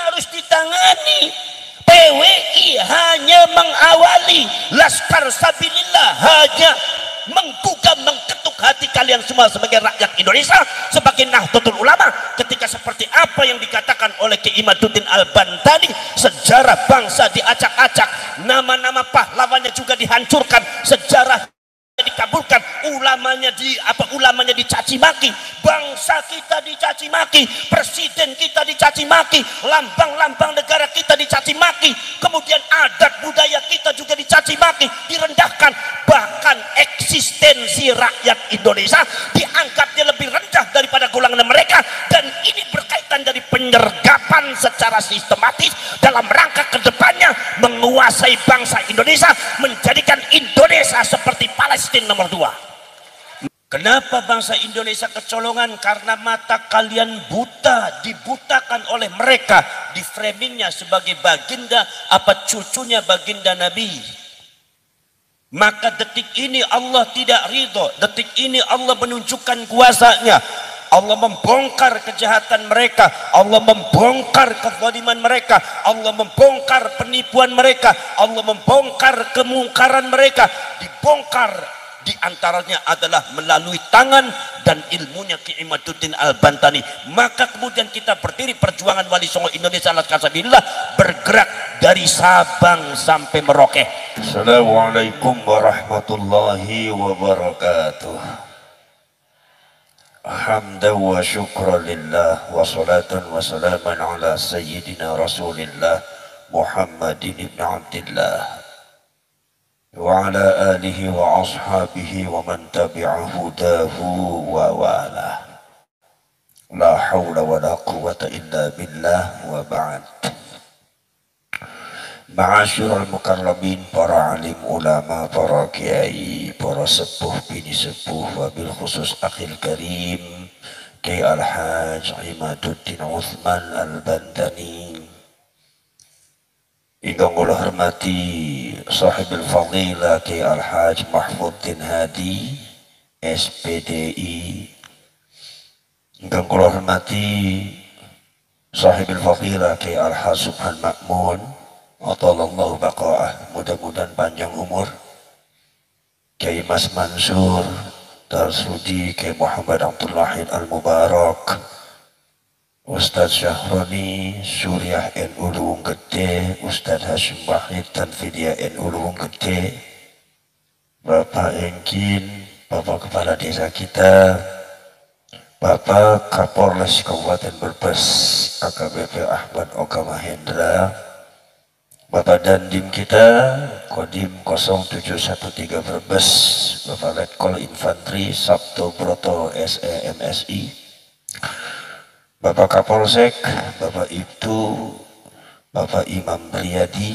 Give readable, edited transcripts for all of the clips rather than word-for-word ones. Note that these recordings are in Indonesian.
harus ditangani. PWI hanya mengawali, Laskar Sabilillah hanya menggugah, mengketuk hati kalian semua sebagai rakyat Indonesia, sebagai Nahdlatul Ulama, ketika seperti apa yang dikatakan oleh Ki Imaduddin Al-Bantani, sejarah bangsa diacak-acak, nama-nama pahlawannya juga dihancurkan, sejarah dikabulkan, ulamanya dicaci maki, bangsa kita dicaci maki, presiden kita dicaci maki, lambang-lambang negara kita dicaci maki, kemudian adat budaya kita juga dicaci maki, direndahkan, bahkan eksistensi rakyat Indonesia dianggapnya lebih rendah daripada golongan mereka. Dan ini berkaitan dari penyergapan secara sistematis dalam rangka kedepannya menguasai bangsa Indonesia, menjadikan Indonesia seperti Palestina nomor 2. Kenapa bangsa Indonesia kecolongan? Karena mata kalian buta, dibutakan oleh mereka, di framingnya sebagai baginda apa cucunya baginda Nabi. Maka detik ini Allah tidak ridho, detik ini Allah menunjukkan kuasanya, Allah membongkar kejahatan mereka, Allah membongkar kezaliman mereka, Allah membongkar penipuan mereka, Allah membongkar kemungkaran mereka. Dibongkar diantaranya adalah melalui tangan dan ilmunya Ki Imaduddin Al-Bantani. Maka kemudian kita berdiri, perjuangan Wali Songo Indonesia Laskar Sabilillah bergerak dari Sabang sampai Merauke. Assalamualaikum warahmatullahi wabarakatuh. Hamdan wa syukran lillah wa salatan wa salaman ala sayyidina Rasulillah Muhammadin ibn Abdillah wa ala alihi wa ashabihi wa man tabi'a hudahu wa wala. La hawla wa la quwwata illa billah wa ba'd. Ma'asyiral mukarramin, para alim ulama, para kiai, para sepuh bini sepuh, wabil khusus akhil karim Kiai Al-Haj Imaduddin Uthman Al-Bantani, ingkang kula hormati sahibul fadilah Kiai Al-Haj Mahfuddin Hadi SPDI, ingkang kula hormati sahibul fadilah Kiai Al-Haj Subhan Makmun Atallahu baqa'ah, mudah-mudahan panjang umur, Kiai Mas Mansur Tarsudi, Kiai Muhammad Abdullahid Al-Mubarak, Ustadz Syahroni Suryah NU Luwung Gede, Ustadz Hashim Wahid Tanfidia NU Luwung Gede, Bapak Engkin, Bapak Kepala Desa kita, Bapak Kapolres Kabupaten Brebes AKBP Ahmad Oka Mahendra, Bapak Dandim kita Kodim 0713 Brebes, Bapak Letkol Infanteri Sabto Broto SEMSI, Bapak Kapolsek, Bapak Ibtu, Bapak Imam Priyadi,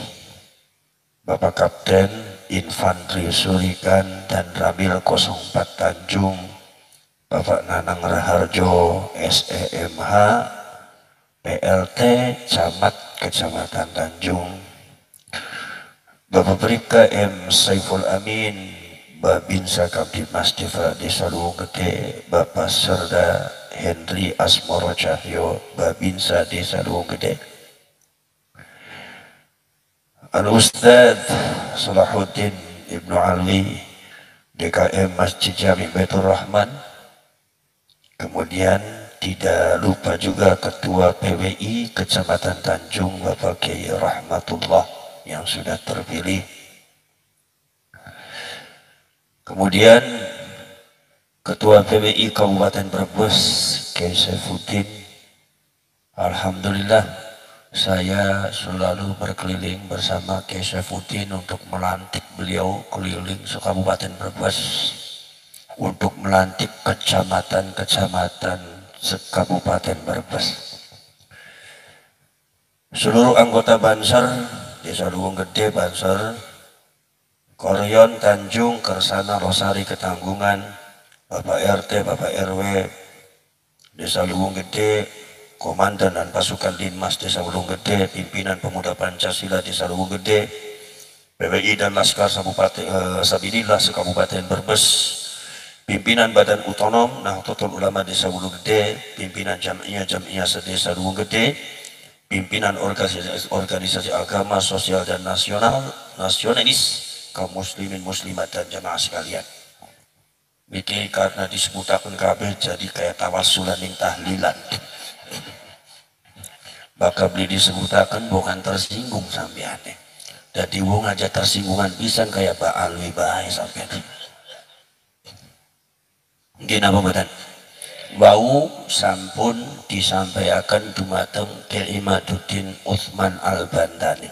Bapak Kapten Infanteri Surikan dan Ramil 04 Tanjung, Bapak Nanang Raharjo SEMH PLT Camat Kecamatan Tanjung, Bapak Bribka M. Saiful Amin Babinsa Kamtibmas Deva Desa Luwung Gede, Bapak Serda Henry Asmoro Cahyo Babinsa Desa Luwung Gede, Al-Ustadz Salahuddin Ibnu Alwi DKM Masjid Jami Baitur Rahman, kemudian tidak lupa juga Ketua PWI Kecamatan Tanjung Bapak Kiai Rahmatullah yang sudah terpilih, kemudian Ketua PWI Kabupaten Brebes Kiai Saifuddin. Alhamdulillah saya selalu berkeliling bersama Kiai Saifuddin untuk melantik beliau keliling se-Kabupaten Brebes, untuk melantik kecamatan-kecamatan se-Kabupaten Brebes. Seluruh anggota Banser Desa Luwung Gede, Banser, Koryon, Tanjung, Kersana, Rosari, Ketanggungan, Bapak RT, Bapak RW, Desa Luwung Gede, Komandan dan Pasukan Dinmas Desa Luwung Gede, Pimpinan Pemuda Pancasila Desa Luwung Gede, PWI dan Laskar Sabilillah se-Kabupaten Brebes, Pimpinan Badan Otonom Nahdlatul Ulama Desa Luwung Gede, Pimpinan Jam'iyah se-Desa Luwung Gede, pimpinan organisasi agama, sosial dan nasionalis, kaum muslimin muslimat dan jamaah sekalian. Iki karena disebutakan kabeh jadi kayak tawasulan yang tahlilan. Maka beli disebutakan bukan tersinggung sampean. Jadi wong aja tersinggungan pisan kayak Pak Alwi bae sampean. Nggih napa mboten? Wau sampun disampaikan dumateng Kiai Imaduddin Utsman Al-Bantani.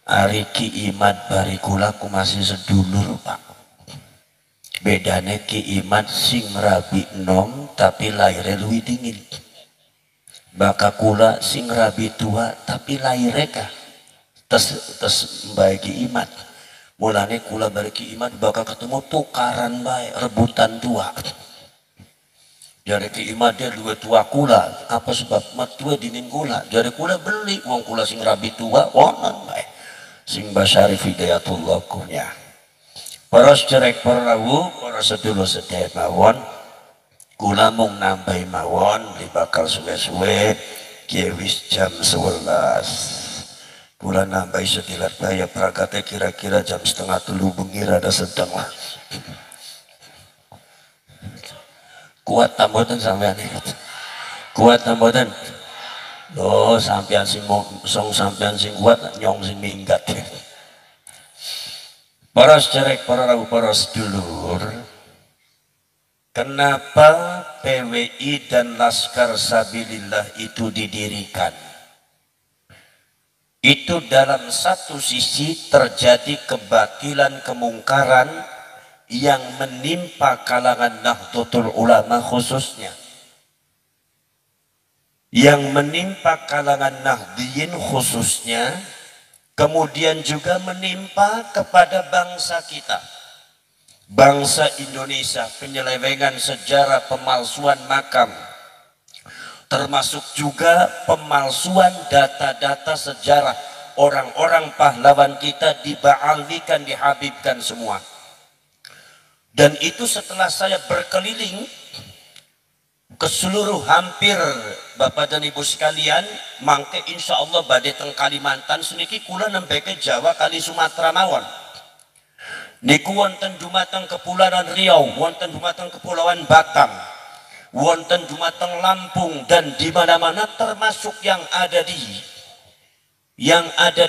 Ari Ki Imad barikula ku masih sedulur Pak. Bedane Ki Imad sing rabi nom tapi lahirnya luwih dingin. Baka kula sing rabi tua tapi lahirnya kah tes bae Ki Imad. Mulane kula bari Ki Imad baka ketemu tukaran bae rebutan tua. Jadi Ki Imad dia dua tua kula, apa sebab mat tua dinin kula. Jadi kula beli wong kula sing rabi tua wonten bae. Sing Basyarif Hidayatullah kunya. Para cerek para rawuh, para sedulur sedherek mawon, kula mung nambahi mawon di bakal suwe-suwe kiye wis jam 11. Kula nambahi sedilat bae prakate kira-kira jam 2:30 bengi rada sedeng lah. Kuat tamboten sampean kuat tamboten loh sampean sing sampean sing kuat nyong sing minggat. Para sederek para rawuh para sedulur, kenapa PWI dan Laskar Sabilillah itu didirikan? Itu dalam satu sisi terjadi kebatilan kemungkaran yang menimpa kalangan Nahdlatul Ulama khususnya, yang menimpa kalangan Nahdliyin khususnya, kemudian juga menimpa kepada bangsa kita, bangsa Indonesia. Penyelewengan sejarah, pemalsuan makam, termasuk juga pemalsuan data-data sejarah. Orang-orang pahlawan kita dibaalwikan, dihabibkan semua. Dan itu setelah saya berkeliling ke seluruh hampir Bapak dan Ibu sekalian, mangke insya Allah badai teng Kalimantan seniki kula nembe ke Jawa kali Sumatera mawon. Niku wonten dumateng Kepulauan Riau, wonten dumateng Kepulauan Batam, wonten dumateng Lampung, dan di mana-mana termasuk yang ada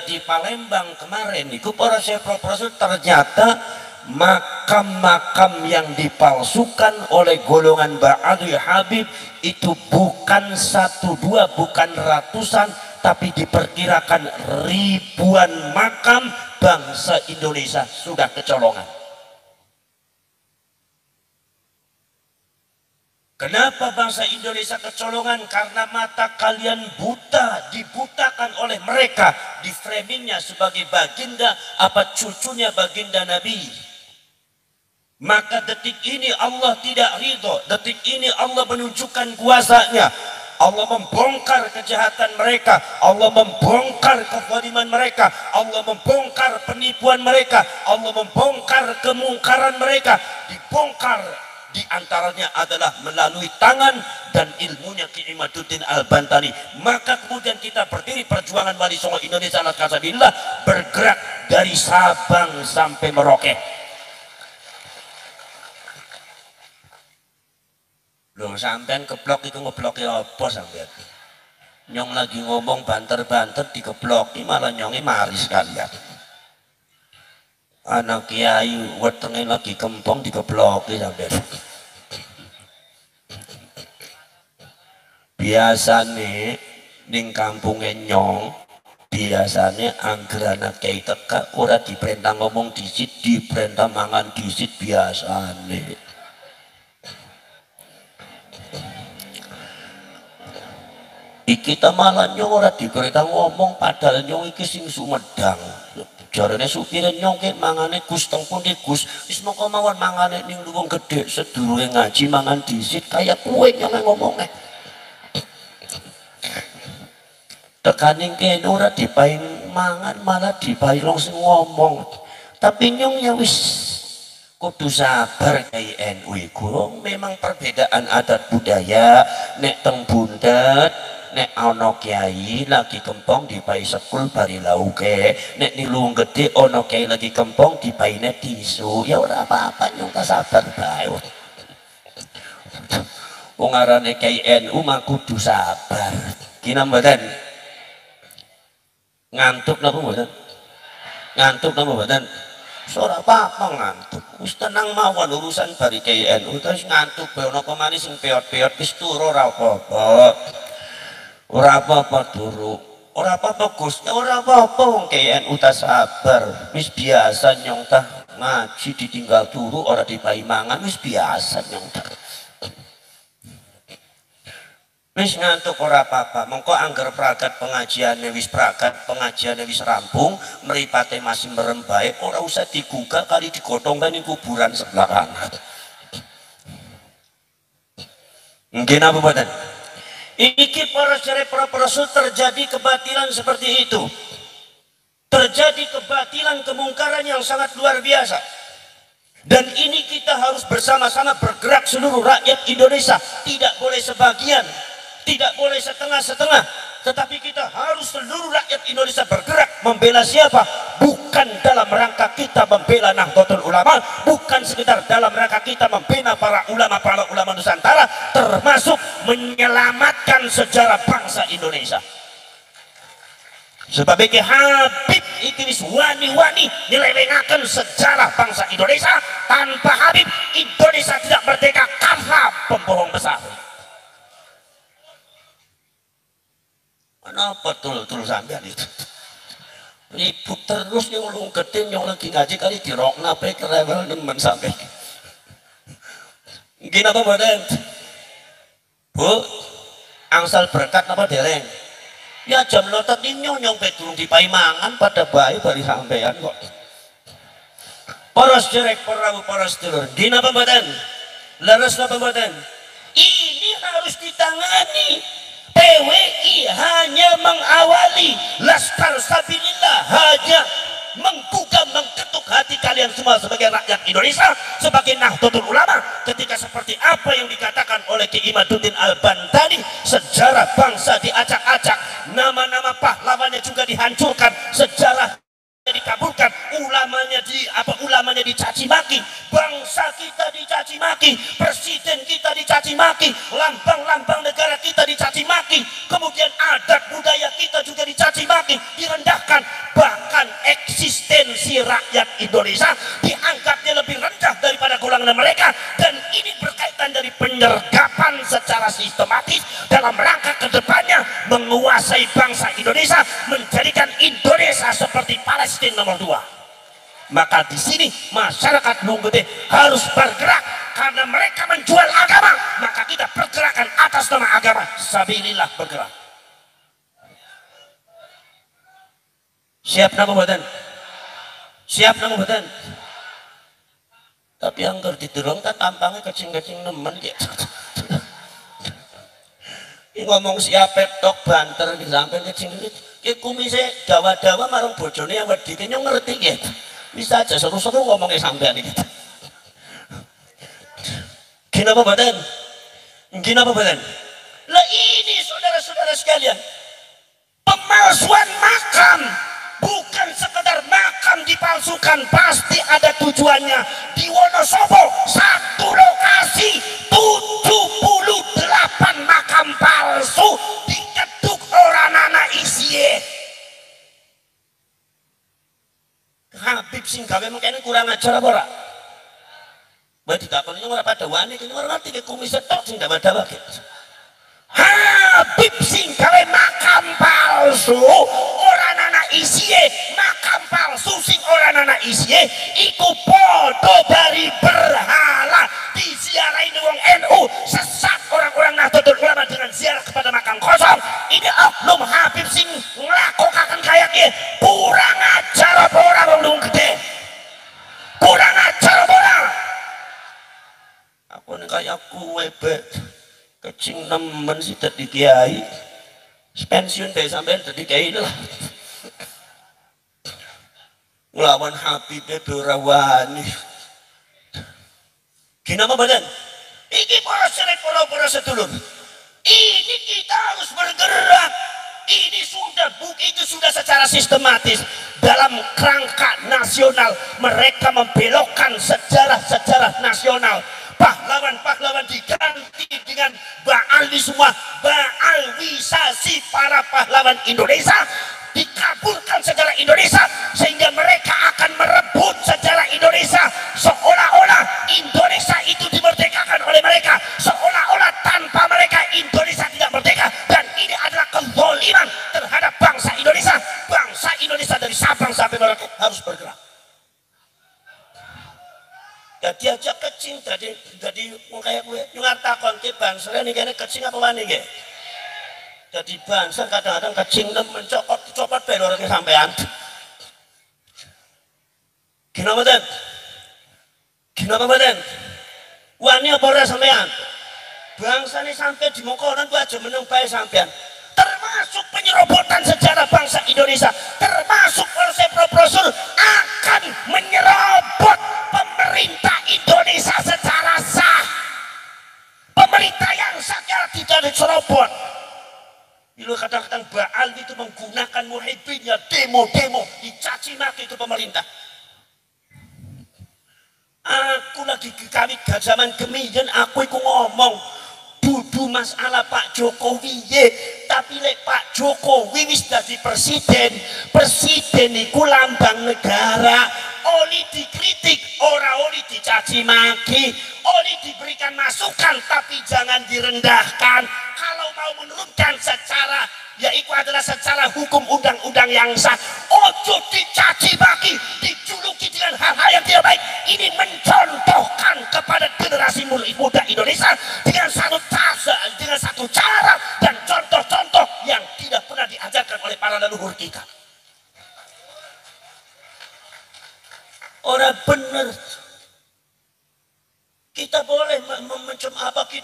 di Palembang kemarin niku para profesor, ternyata makam-makam yang dipalsukan oleh golongan Ba'alwi Habib itu bukan 1, 2, bukan ratusan, tapi diperkirakan ribuan makam bangsa Indonesia sudah kecolongan. Kenapa bangsa Indonesia kecolongan? Karena mata kalian buta, dibutakan oleh mereka, di framingnya sebagai baginda apa cucunya baginda Nabi. Maka detik ini Allah tidak ridho, detik ini Allah menunjukkan kuasanya. Allah membongkar kejahatan mereka, Allah membongkar kezaliman mereka, Allah membongkar penipuan mereka, Allah membongkar kemungkaran mereka. Dibongkar di antaranya adalah melalui tangan dan ilmunya Ki Imaduddin Al-Bantani. Maka kemudian kita berdiri perjuangan Wali Songo Indonesia Laskar Sabilillah bergerak dari Sabang sampai Merauke. Loh sampean keblok itu ngebloki apa sampean? Nyong lagi ngomong banter-banter dikebloki malah nyongi mari sekalian. Anak kiai wetenge lagi kempong dikebloki sampean. Biasane ning kampunge nyong biasane angger anak kiai teka ora diperintah ngomong disit, diperintah mangan disit biasane. Iki ta malah nyong ora diperintah ngomong padahal nyong iki sing Sumedang. Jarane supire nyong ki mangane Gus teng pundi Gus? Wis moko mawon mangane ning luwung gedhe sedurunge ngaji mangan disit kaya kowe nyong ngomongnya. Tekaning kene ora dipaing mangan malah dipaing langsung ngomong. Tapi nyong ya wis kudu sabar Kiai NU iku. Memang perbedaan adat budaya nek teng Bundet nek ana kiai lagi kempong dipai sekul bari lauke, nek nilung gede ana kiai lagi kempong dipaine tisu, ya ora apa-apa nyong sabar bae. Wong arane kiai NU mah kudu sabar. Kina mboten? Ngantuk napa mboten? Ngantuk napa mboten? Ora apa-apa ngantuk. Wis tenang mawon urusan bari kiai NU terus ngantuk bae ana apa maneh sing peot-peot wis turu ora apa-apa. Ora apa-apa turu. Ora apa-apa Gus. Ora apa-apa wong kiai NU ta sabar. Wis biasa nyong tah ngaji ditinggal turu ora dipai mangan wis biasa nyong tah. Wis ngantuk ora apa-apa, mengko angger pragat pengajiane wis pragat, pengajiane wis rampung, mripate masih merem bae, ora usah digugah kali digotong ning kuburan sebelah kanan. Nggih napa mboten? Iki para jere para rasul terjadi kebatilan seperti itu. Terjadi kebatilan kemungkaran yang sangat luar biasa. Dan ini kita harus bersama-sama bergerak seluruh rakyat Indonesia, tidak boleh sebagian. Tidak boleh setengah-setengah, tetapi kita harus seluruh rakyat Indonesia bergerak membela siapa? Bukan dalam rangka kita membela Nahdlatul Ulama, bukan sekedar dalam rangka kita membela para ulama Nusantara, termasuk menyelamatkan sejarah bangsa Indonesia. Sebab iki Habib iki wis wani-wani nyelewengaken sejarah bangsa Indonesia. Tanpa Habib Indonesia tidak merdeka, karena pembohong besar. Kenapa tul sampean itu ribut terus yang ulung gede yang lagi ngaji kali dirokna pe kerewel nemen sampai gini apa badan Bu angsal berkat apa dereng ya jam lotot ini nyong pe turun dipai mangan pada bayi bari sampean kok poros jerek poros telur gini apa badan leres apa badan ini harus ditangani. PWI hanya mengawali, Laskar Sabilillah hanya menggugah, mengketuk hati kalian semua sebagai rakyat Indonesia, sebagai Nahdlatul Ulama, ketika seperti apa yang dikatakan oleh Ki Imaduddin Al-Bantani, sejarah bangsa diacak-acak, nama-nama pahlawannya juga dihancurkan, sejarah dikabulkan, ulamanya dicaci maki, bangsa kita dicaci maki, presiden kita dicaci maki, lambang-lambang negara kita dicaci maki, kemudian adat budaya kita juga dicaci maki, direndahkan, bahkan eksistensi rakyat Indonesia dianggapnya lebih rendah daripada golongan mereka, dan ini berkaitan dari penyergapan secara sistematis dalam rangka kedepannya menguasai bangsa Indonesia, menjadikan Indonesia seperti Palestina nomor 2. Maka di sini masyarakat Lunggede harus bergerak karena mereka menjual agama, maka kita bergerakan atas nama agama. Sabilillah bergerak. Siap nama badan? Siap nama badan? Tapi yang ngerti dorong tak tampangnya kecing-kecing nemen gitu. Ngomong siapa tok banter di samping kecing gitu. Kumisnya dawa-dawa marung bojone yang wedi nyong ngerti gitu. Bisa aja seru-seru ngomongnya sampean gitu. Gini apa badan? Gini apa badan? Lah ini saudara-saudara sekalian, pemalsuan makam, bukan sekedar makam dipalsukan, pasti ada tujuannya. Di Wonosobo satu lokasi 78 makam palsu diketuk orang anak isye. Habib sing gawe mengkene kurang ajar apa ora? Mbak dikakoni ora pada wani kene ora ngerti ke kumis tok sing dawa-dawa ge. Habib sing gawe makam palsu ora ana isihe, makam palsu sing ora ana isihe iku padha dari berhala diziarahi wong NU, sesat orang-orang Nahdlatul Ulama dengan ziarah kepada makam kosong. Ini oknum Habib sing nglakokaken kaya kiye. Kurang ajar apa ora wong gede? Kurang ajar apa ora? Aku nih kayak kue be kecing nemen sih tadi kiai pensiun deh sampai tadi kiai lah ngelawan Habibnya berawani gini apa badan? Iki para sedulur Ini kita harus bergerak. Ini itu sudah secara sistematis dalam kerangka nasional. Mereka membelokkan sejarah-sejarah nasional. Pahlawan-pahlawan diganti dengan ba'alwi semua, ba'alwisasi para pahlawan Indonesia. Dikabulkan sejarah Indonesia sehingga mereka akan merebut sejarah Indonesia, seolah-olah Indonesia itu dimerdekakan oleh mereka, seolah-olah tanpa mereka Indonesia tidak merdeka. Dan ini adalah kezaliman terhadap bangsa Indonesia. Bangsa Indonesia dari Sabang sampai Merauke harus bergerak. Ya diajak kecing jadi kayak gue nyungar takon ke bangsa ini kayaknya kecing apa wani ge. Jadi bangsa kadang-kadang kecing dan mencopot pelornya sampean. Kenapa dan? Kenapa badan? Wani apa ora sampean? Bangsa ini sampai di Mongkolan tuh aja menung bae sampean. Termasuk penyerobotan sejarah bangsa Indonesia, termasuk Polsek Proposur akan menyerobot pemerintah Indonesia secara sah. Pemerintah yang sah tidak diserobot. Lu kadang-kadang Ba'al itu menggunakan muhibbinnya demo-demo dicaci maki itu pemerintah. Aku lagi kawit zaman kemijen aku iku ngomong dudu masalah Pak Jokowi ye, tapi lek Pak Jokowi wis dadi presiden iku lambang negara. Oli dikritik, ora oli dicaci maki, oli diberikan masukan tapi jangan direndahkan. Kalau mau menurunkan secara yaitu adalah secara hukum undang-undang yang sah, ojo dicaci maki, dijuluki dengan hal-hal yang tidak baik. Ini mencontohkan kepada generasi muda Indonesia dengan satu cara dan contoh-contoh yang tidak pernah diajarkan oleh para leluhur kita. Orang benar, kita boleh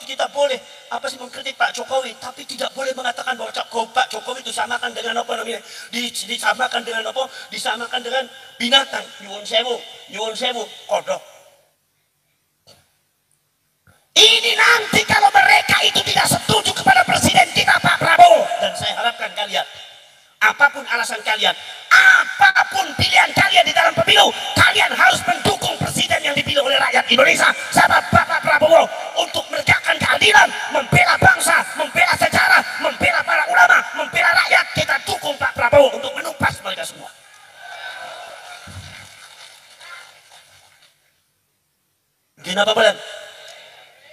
kita boleh mengkritik Pak Jokowi, tapi tidak boleh mengatakan bahwa Pak Jokowi itu disamakan dengan apa namanya, disamakan dengan apa, disamakan dengan binatang. Nyuwun sewu, kodok. Ini nanti kalau mereka itu tidak setuju kepada presiden kita Pak Prabowo, dan saya harapkan kalian, apapun alasan kalian, apapun pilihan kalian di dalam pemilu, kalian harus mendukung presiden yang dipilih oleh rakyat Indonesia, sahabat Bapak Prabowo, untuk menegakkan keadilan, membela bangsa, membela sejarah, membela para ulama, membela rakyat. Kita dukung Pak Prabowo untuk menumpas mereka semua. Gini apa badan?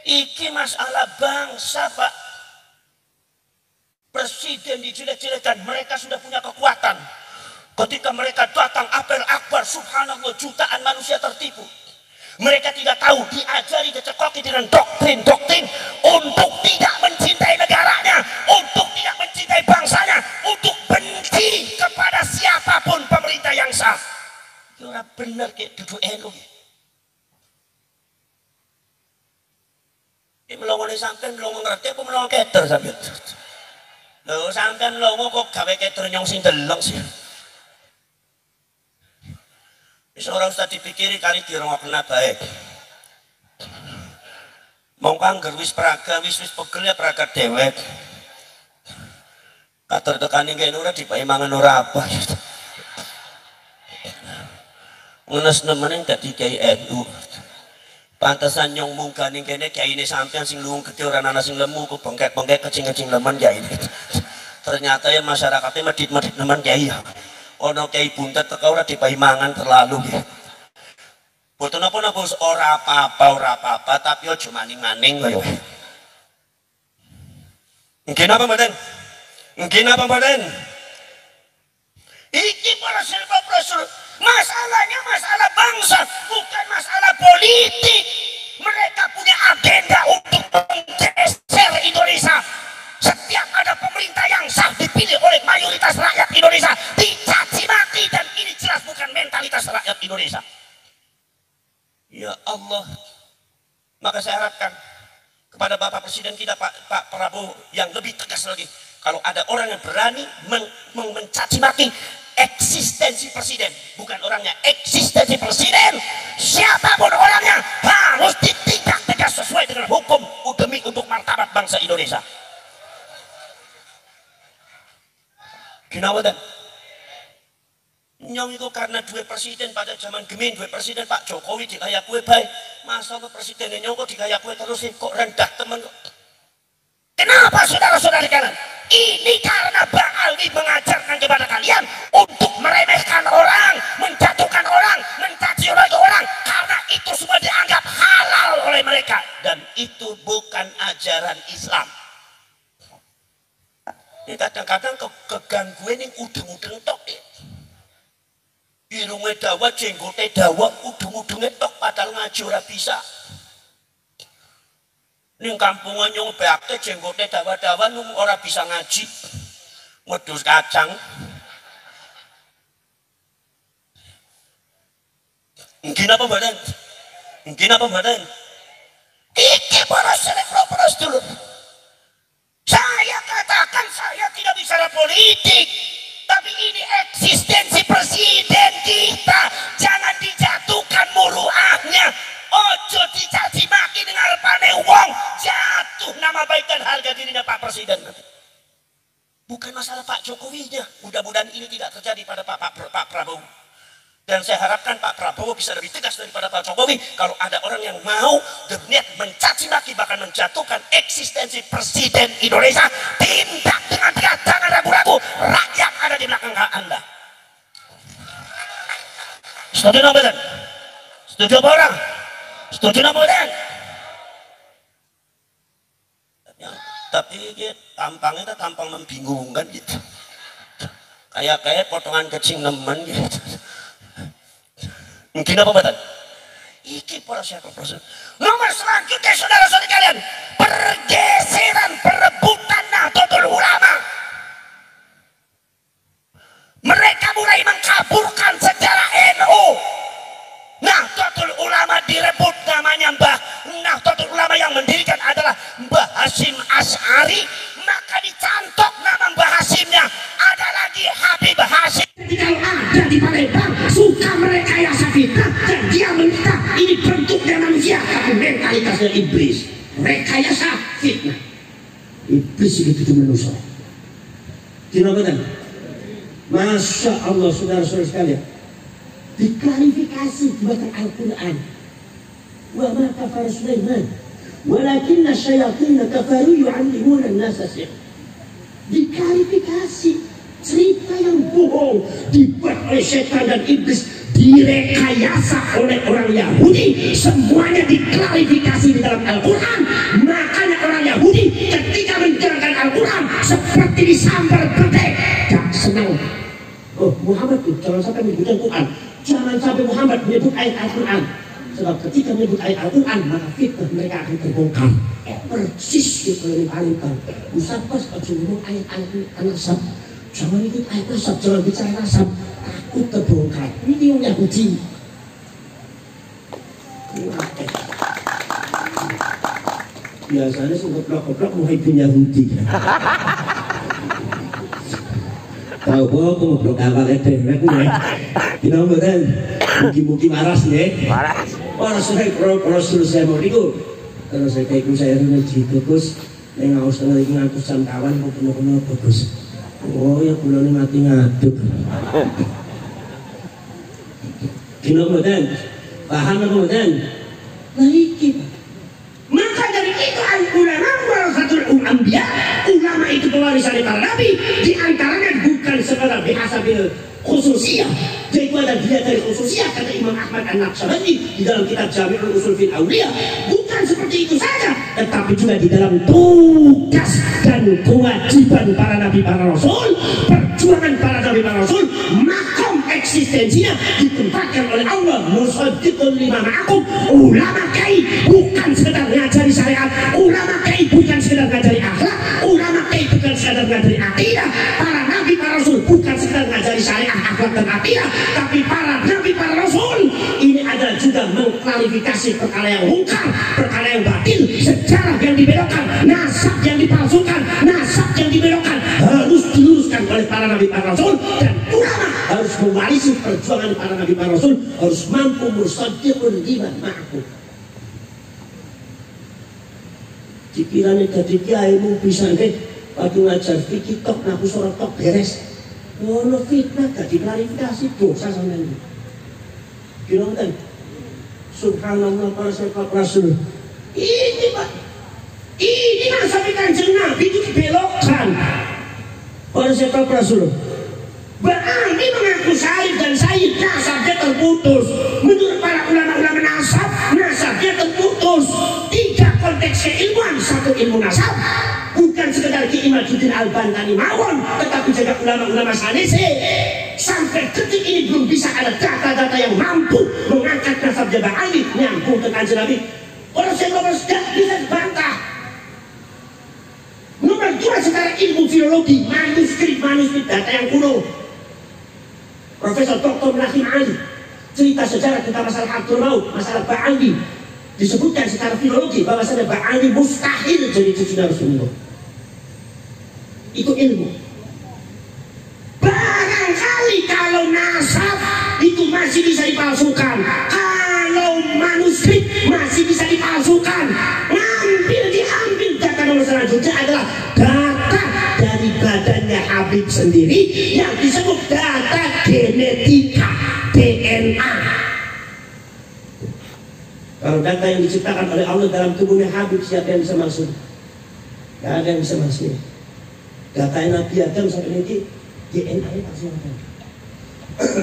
Iki masalah bangsa Pak. Presiden dijelek-jelekan, mereka sudah punya kekuatan. Ketika mereka datang apel akbar, subhanallah, jutaan manusia tertipu. Mereka tidak tahu, diajari, dicekoki dengan doktrin-doktrin untuk tidak mencintai negaranya, untuk tidak mencintai bangsanya, untuk benci kepada siapapun pemerintah yang sah. Itu orang benar kayak duduk elu. Ini melongo sampai melongo ngerti apa melongo keter sampai. Loh sampean longo kok gawe keter nyong sing deleng sih. Wis ora usah dipikiri kali dirungokna bae. Mongko angger wis praga wis pegel ya praga dhewek. Katur tekani kene ora dipae mangan ora apa. Ngenes nemen dadi kiai NU. Pantesan nyong munggani kene kiyaine sampean sing luwung gede ora ana sing lemu ku bengkek-bengkek kecing-kecing lemen kiai. Ternyata ya masyarakatnya medit-medit nemen kiai. Ono kiai buntet teko ora dipahi mangan terlalu. Boten napa-napa ora apa-apa tapi aja maning-maning kaya. Nggih napa mboten? Nggih napa mboten? Iki para serba profesor, masalahnya masalah bangsa, bukan masalah politik. Mereka punya agenda untuk menggeser Indonesia. Setiap ada pemerintah yang sah dipilih oleh mayoritas rakyat Indonesia dicaci maki, dan ini jelas bukan mentalitas rakyat Indonesia. Ya Allah, maka saya harapkan kepada Bapak Presiden kita Pak Prabowo yang lebih tegas lagi. Kalau ada orang yang berani mencaci maki eksistensi presiden, bukan orangnya, eksistensi presiden, siapapun orangnya harus ditindak tegas sesuai dengan hukum demi untuk martabat bangsa Indonesia. Kenapa dan? Nyong itu karena dua presiden pada zaman gemin, dua presiden Pak Jokowi dikaya kue baik. Masa ke presiden nyong kok dikaya kue terus kok rendah teman kok. Kenapa saudara-saudara kanan? Ini karena Bang Alwi mengajarkan kepada kalian untuk meremehkan orang, menjatuhkan orang, mencaci orang, karena itu semua dianggap halal oleh mereka dan itu bukan ajaran Islam. Ini kadang-kadang kegangguan yang udeng-udeng tok. Irungnya dawa, jenggotnya dawa, udeng-udengnya tok padahal ngaji ora bisa. Ning kampungan nyong beakte jenggotnya dawa-dawa nung ora bisa ngaji. Wedhus kacang. Mungkin apa badan? Mungkin apa badan? Iki boros dulu. Saya katakan saya tidak bicara politik. Tapi ini eksistensi presiden kita. Jangan dijatuhkan muruahnya. Ojo dicaci maki dengan arepane wong, jatuh nama baik dan harga dirinya Pak Presiden. Bukan masalah Pak Jokowinya. Mudah-mudahan ini tidak terjadi pada Pak Prabowo. Dan saya harapkan Pak Prabowo bisa lebih tegas daripada Pak Jokowi. Kalau ada orang yang mau berniat mencaci maki bahkan menjatuhkan eksistensi Presiden Indonesia, tindak dengan tegas, jangan ragu-ragu. Rakyat ada di belakang Anda. Setuju apa dan? Setuju apa orang? Setuju apa dan? Tapi tampangnya tampang membingungkan gitu. Kayak potongan kecing nemen gitu. Mungkin apa badan? Iki proses. Nomor selanjutnya saudara-saudari kalian, pergeseran perebutan Nahdlatul Ulama. Mereka mulai mengkaburkan sejarah NU. Nahdlatul Ulama direbut namanya Nahdlatul Ulama yang mendirikan adalah Mbah Hasyim Asy'ari, maka dicantok nama Mbah Hasyimnya ada lagi Habib Hasyim. Ketika ada di Palembang suka merekayasa fitnah dan dia minta ini bentuknya manusia tapi mentalitasnya iblis, rekayasa fitnah. Iblis itu manusia. Dinobatkan. Masya Allah saudara-saudara sekalian, diklarifikasi buatan Al-Quran. Wa ma kafara Sulaiman walakinna syayatina kafaru yu'allimuna an-nasa sihr. Diklarifikasi cerita yang bohong dibuat oleh setan dan iblis, direkayasa oleh orang Yahudi, semuanya diklarifikasi di dalam Al-Quran. Makanya orang Yahudi ketika menjalankan Al-Quran seperti disambar petai, gak senang. Oh Muhammad tuh jangan sampai menyebutkan Quran, jangan sampai Muhammad menyebut ayat Al-Quran, sebab ketika menyebut ayat Al-Quran maka fitnah mereka akan terbongkar. Persis gitu lebih paling tahu. Usapos aja ngomong ayat-ayat nasab, jangan ikut ayat nasab, jangan bicara nasab, takut terbongkar. Ini yang Yahudi. Biasanya sih goblok-goblok muhibin Yahudi. Tahu kok goblok awal edek nek. Dina mboten mugi-mugi waras nggih. Waras saya Rasul saya mau niku. Terus saya iku saya rezeki Gus ning ngaos tengah iki ngatus jam kawan kok penuh-penuh bagus. Oh ya kulone mati ngaduk. Dina mboten paham apa mboten? Nah iki. Maka dari itu ulama warasatul anbiya, ulama itu pewaris dari para nabi, di antaranya bukan sekadar bihasabil khususiyah, yaitu ada dia dari khususiyah kata Imam Ahmad An-Naqsyabandi di dalam kitab Jami'ul Usul fil Awliya. Bukan seperti itu saja, tetapi juga di dalam tugas dan kewajiban para nabi para rasul, perjuangan para nabi para rasul, makom eksistensinya ditempatkan oleh Allah. Musaddiqun lima ma'akum, ulama kiai bukan sekedar ngajari syariat, ulama kiai bukan sekedar ngajari akhlak, ulama kiai bukan sekedar ngajari akidah, para nabi para rasul bukan sekedar ngajari syariat, akhlak dan akidah, tapi para nabi para rasul ini adalah juga mengklarifikasi perkara yang mungkar, perkara yang batil, sejarah yang dibelokkan, nasab yang dipalsukan, nasab yang dibelokkan harus diluruskan oleh para nabi para rasul, dan ulama harus mewarisi perjuangan para nabi para rasul, harus mampu musaddiqun lima ma'akum. Dikiranya jadi kiai mu bisa nggih waktu ngajar fikih tok naku sorot tok beres. Ono fitnah gak diklarifikasi dosa sampeyan. Kira-kira subhanallah para sahabat Rasul. Ini Pak, ini nasab Kanjeng Nabi itu dibelokkan. Para sahabat Rasul. Berarti mengaku syahid dan syahid nasabnya terputus. Menurut para ulama-ulama nasab, nasabnya terputus. 3 konteks keilmuan, 1 ilmu nasab. Bukan sekedar Ki Imaduddin Al-Bantani mawon, tetapi juga ulama-ulama sanese. Sampai detik ini belum bisa ada data-data yang mampu mengangkat nasab Jabal Ali nyambung ke Kanjeng Nabi. Orang saya tidak bisa dibantah. Nomor 2 secara ilmu filologi, manuskrip data yang kuno. Profesor Dr. Munahim Ali cerita sejarah tentang masalah Abdul Maut, masalah Ba'ali, disebutkan secara filologi bahwasanya Ba'ali mustahil jadi cucunya Rasulullah. Itu ilmu. Barangkali kalau nasab itu masih bisa dipalsukan, kalau manuskrip masih bisa dipalsukan, diambil data nomor selanjutnya adalah data dari badannya Habib sendiri yang disebut data genetika DNA. Kalau data yang diciptakan oleh Allah dalam tubuhnya Habib, siapa yang bisa masuk? Gak ada yang bisa masuk. Data Nabi Adam sampai nanti DNA-nya pasti ada.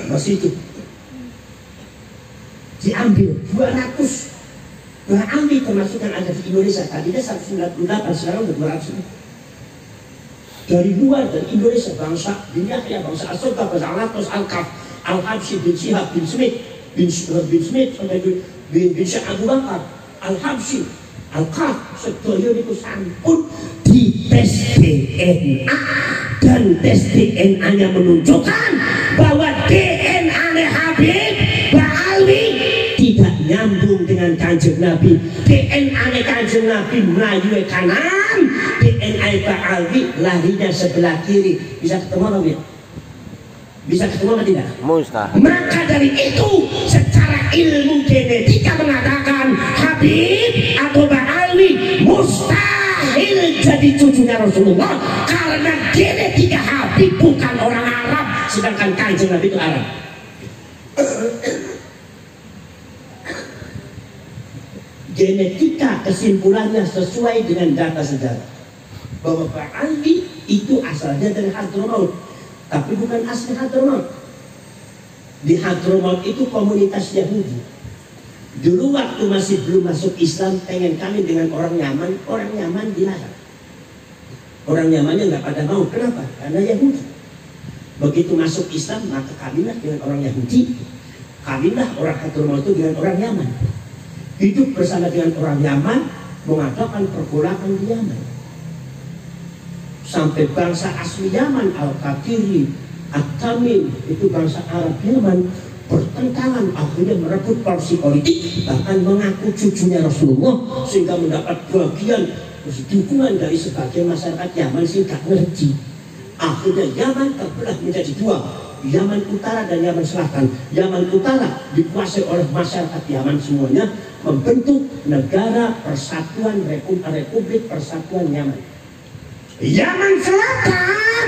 Masih itu diambil 200 Ba'ali termasuk yang ada di Indonesia. Tadinya 198, sekarang udah 200. Dari luar, dari Indonesia, bangsa bin Yahya, bangsa As-Soggah, bangsa Al-Atos, Al-Kaf, Al-Habsyi, bin Syihab, bin Smith, sampai bin Syekh Abu Bakar, Al-Habsyi, Al-Kaf, sedoyo itu sampun di tes DNA, dan tes DNA-nya menunjukkan bahwa DNA-nya Habib Ba'ali tidak nyambung dengan Kanjeng Nabi. DNA-nya Kanjeng Nabi melayu kanan, DNA Ba'ali larinya sebelah kiri. Bisa ketemu atau tidak? Bisa ketemu atau tidak? Mustahil. Maka dari itu secara ilmu genetika mengatakan Habib atau Ba'ali mustahil jadi cucunya Rasulullah, karena genetika Habib bukan orang Arab, sedangkan Kanjeng Nabi itu Arab. Genetika kesimpulannya sesuai dengan data sejarah bahwa Ba'ali itu asalnya dari Hadramaut, tapi bukan asli Hadramaut. Di Hadramaut itu komunitas Yahudi. Dulu waktu masih belum masuk Islam, pengen kawin dengan orang Yaman dilarang. Orang Yamannya nggak pada mau. Kenapa? Karena Yahudi. Begitu masuk Islam, maka kawinlah dengan orang Yahudi, kawinlah orang Hadramaut itu dengan orang Yaman. Hidup bersama dengan orang Yaman, mengadakan pergolakan di Yaman. Sampai bangsa asli Yaman, Al-Qadiri, At-Tamim, itu bangsa Arab Yaman, bertentangan, akhirnya merebut porsi politik, bahkan mengaku cucunya Rasulullah, sehingga mendapat bagian dukungan dari sebagian masyarakat Yaman sehingga ngerti. Akhirnya Yaman terbelah menjadi 2, Yaman Utara dan Yaman Selatan. Yaman Utara dikuasai oleh masyarakat Yaman semuanya, membentuk negara persatuan Republik Persatuan Yaman. Yaman Selatan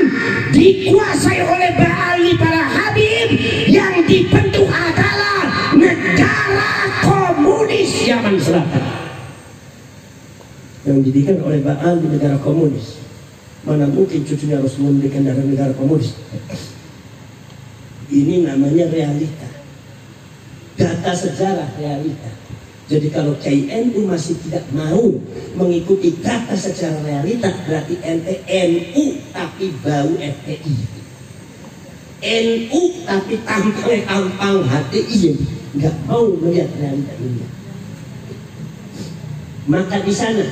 dikuasai oleh Ba'ali para Habib, yang dibentuk adalah negara komunis Yaman Selatan, yang didirikan oleh Ba'ali negara komunis. Mana mungkin cucunya Rasulullah mendirikan negara komunis? Ini namanya realita, data sejarah realita. Jadi kalau KNU masih tidak mau mengikuti data secara realita, berarti ente NU tapi bau FPI, NU tapi tampang HTI, nggak mau melihat realita ini. Maka di sana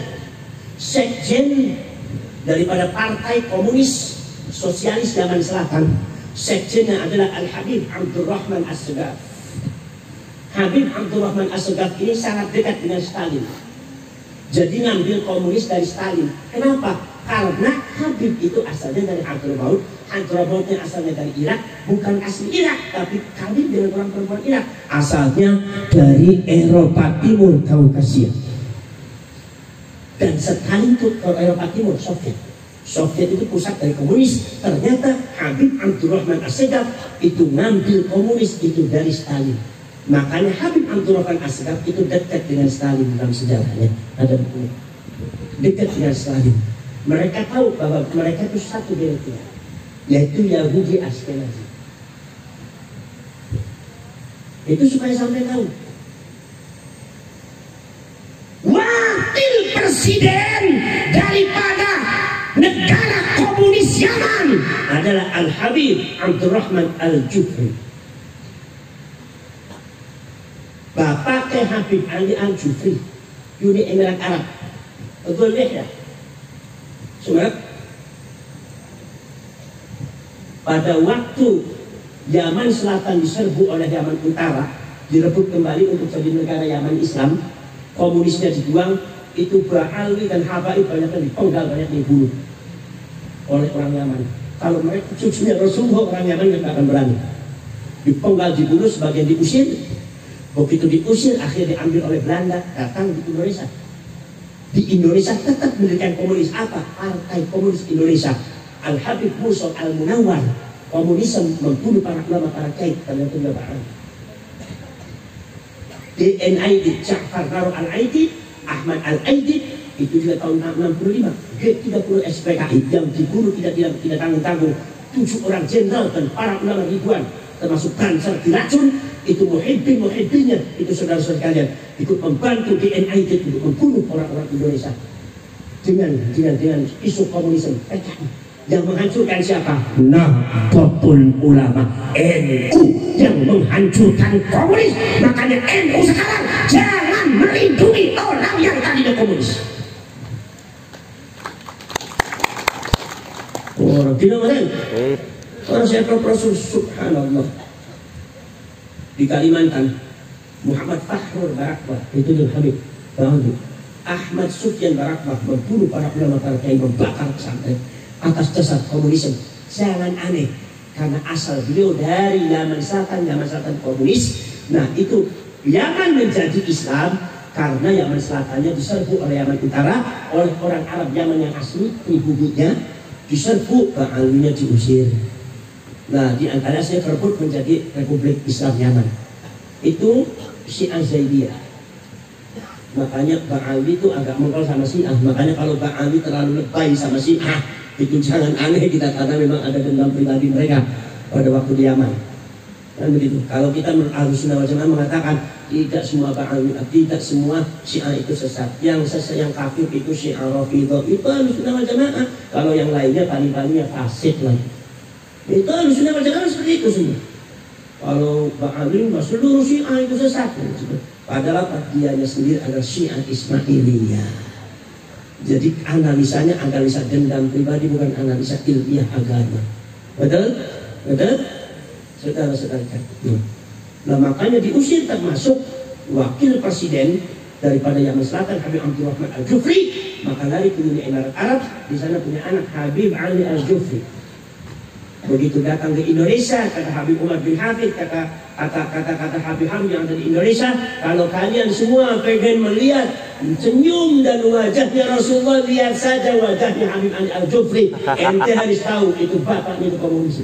sekjen daripada Partai Komunis Sosialis Yaman Selatan, sekjennya adalah Al-Habib Abdurrahman As-Segaf. Habib Abdurrahman As-Segaf ini sangat dekat dengan Stalin. Jadi ngambil komunis dari Stalin. Kenapa? Karena Habib itu asalnya dari Hadramaut. Hadramautnya asalnya dari Irak, bukan asli Irak, tapi kawin dengan orang perempuan Irak. Asalnya dari Eropa Timur, Kaukasia. Dan Stalin itu ke Eropa Timur, Soviet. Soviet itu pusat dari komunis. Ternyata Habib Abdurrahman Assegaf itu ngambil komunis itu dari Stalin. Makanya Habib Abdurrahman Assegaf itu dekat dengan Stalin dalam sejarahnya. Ada buku dekat dengan Stalin. Mereka tahu bahwa mereka itu satu genetika, yaitu Yahudi Ashkenazi. Itu supaya sampai tahu. Wakil presiden daripada negara komunis Yaman adalah Al-Habib Abdurrahman Al-Jufri. Bapaknya Habib Ali Al-Jufri, Uni Emirat Arab. Betul ya? Semangat. Pada waktu Yaman Selatan diserbu oleh Yaman Utara, direbut kembali untuk jadi negara Yaman Islam, komunisnya dibuang, itu Ba'alwi dan Habaib banyak yang dipenggal, banyak yang dibunuh oleh orang Yaman. Kalau mereka cucunya Rasulullah, orang Yaman nggak akan berani. Dipenggal, dibunuh, sebagian diusir. Begitu diusir, akhirnya diambil oleh Belanda, datang di Indonesia. Di Indonesia tetap mendirikan komunis. Apa? Partai Komunis Indonesia. Al-Habib Musa Al-Munawwar. Komunisme membunuh para ulama, para kiai, dan yang kedua Pak DNID, Ja'far Naro Al-Aidid, Ahmad Al-Aidid, itu juga tahun 65. G30 SPKI yang dibunuh tidak tanggung-tanggung 7 orang jenderal dan para ulama ribuan, termasuk Banser diracun. Itu muhibbinnya, itu saudara-saudara kalian ikut membantu DNID untuk membunuh orang-orang Indonesia dengan isu komunisme PKI yang menghancurkan siapa? Nahdlatul Ulama, NU yang menghancurkan komunis. Makanya NU sekarang jangan melindungi orang yang tadinya komunis. Orang tidak mana? Orang saya Rasul subhanallah. Di Kalimantan, Muhammad Fakhrur Barakbah itu yang Habib Bahudi. Ahmad Sufyan Barakbah membunuh para ulama, para kiai, membakar pesantren atas dasar komunisme. Jangan aneh, karena asal beliau dari Yaman Selatan komunis. Nah itu Yaman menjadi Islam karena Yaman Selatannya diserbu oleh Yaman Utara, oleh orang Arab Yaman yang asli, pribumi-nya diserbu, Ba'alwinya diusir. Nah, di antara saya terbut menjadi Republik Islam Yaman. Itu Syiah Zaidiyah. Makanya Ba'alwi itu agak mengkol sama Syiah. Makanya kalau Ba'alwi terlalu lebay sama Syiah, itu jangan aneh kita, karena memang ada dendam pribadi mereka pada waktu di Yaman. Dan begitu. Kalau kita menurut Ahlussunnah wal Jamaah mengatakan tidak semua Ba'alwi, tidak semua Syiah itu sesat. Yang kafir itu Syiah Rafidhah, itu Ahlussunnah wal Jamaah. Kalau yang lainnya paling-palingnya fasik lagi. Itu Ahlussunnah wal Jamaah seperti itu semua. Kalau Ba'alwi seluruh Syiah itu sesat. Padahal dianya sendiri adalah Syiah Ismailiyah. Jadi analisanya analisa dendam pribadi, bukan analisa ilmiah agama. Betul? Betul? Saudara-saudara. Nah makanya diusir termasuk wakil presiden daripada Yaman Selatan, Habib Abdurrahman Al-Jufri. Maka lari ke Uni Emirat Arab, di sana punya anak Habib Ali Al-Jufri. Begitu datang ke Indonesia, kata Habib Umar bin Hafid, kata Habib Hamdi yang ada di Indonesia, kalau kalian semua pengen melihat senyum dan wajahnya Rasulullah, lihat saja wajahnya Habib Ali Al-Jufri. Ente harus tahu itu bapaknya itu komunis.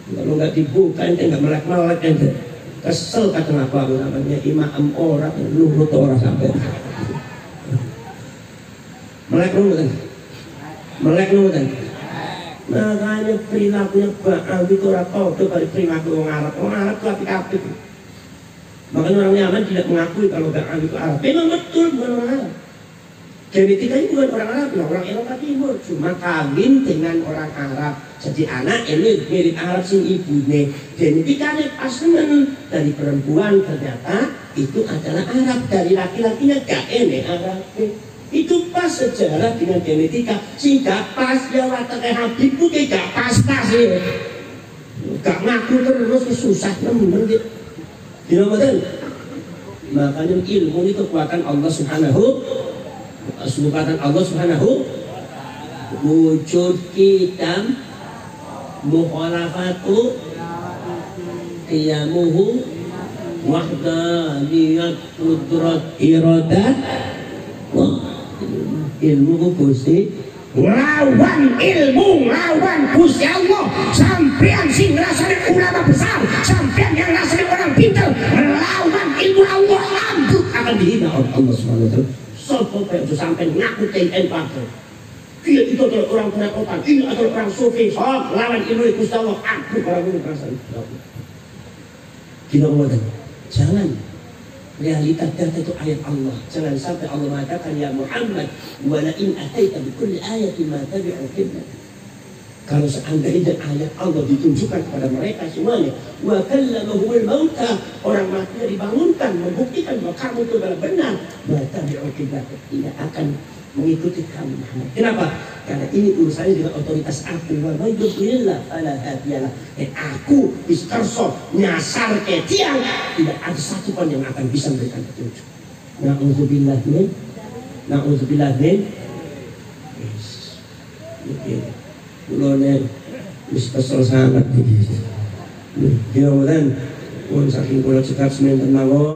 Kalau nggak dibuka, ente nggak melek-melek, ente kesel. Kata apa namanya, imam orang, luhut orang sampai melek luhut. Makanya perilakunya Ba'alwi itu orang kode dari perilaku orang Arab. Orang Arab itu apik-apik. Makanya orang Yaman tidak mengakui kalau Ba'alwi itu Arab. Memang betul bukan orang Arab. Genetikanya bukan orang Arab, orang Eropa Timur. Cuma kawin dengan orang Arab. Jadi anak ini mirip Arab sing ibunya. Genetikanya pas temen. Dari perempuan ternyata itu adalah Arab. Dari laki-lakinya gak ini Arab. Itu pas sejarah dengan genetika. Sehingga pas ya wataknya Habib itu gak pas-pas ya. Gak ngaku terus susah nemen gitu. Betul? Makanya ilmu ini kekuatan Allah Subhanahu. Wujud kitam mukhalafatu qiyamuhu wahdaniyat qudrat iradah. ilmu Gusti, lawan ilmu, lawan Gusti Allah. Sampean sing ngrasani ulama besar, sampean yang ngrasani orang pintar, lawan ilmu Allah, ambut akan dihina oleh Allah Subhanahu wa taala. Sopo kaya sampean ngaku TNI partai. Dia itu adalah orang perekotan, ini adalah orang sufi, sok lawan ilmu Gusti Allah, ambut orang ini perasaan. Tidak boleh. Jangan. Realitas data itu ayat Allah. Jangan sampai Allah mengatakan ya Muhammad, wala in ataita bi kulli ayatin ma tabi'u qiblat. Kalau seandainya ayat Allah ditunjukkan kepada mereka semuanya, wa kallamahumul mauta, orang mati dibangunkan, membuktikan bahwa kamu itu adalah benar, ma tabi'u qiblat, tidak akan mengikuti kamu Muhammad. Kenapa? Karena ini urusannya dengan otoritas aku. Wa may yudlilillah fala hadiyalah. Aku iskarso nyasar ke tiang, tidak ada satu pun yang akan bisa memberikan petunjuk. Na'udzubillah min, na'udzubillah min. Kulone wis kesel sangat iki. Mudah-mudahan saking kula cekap semen mawon.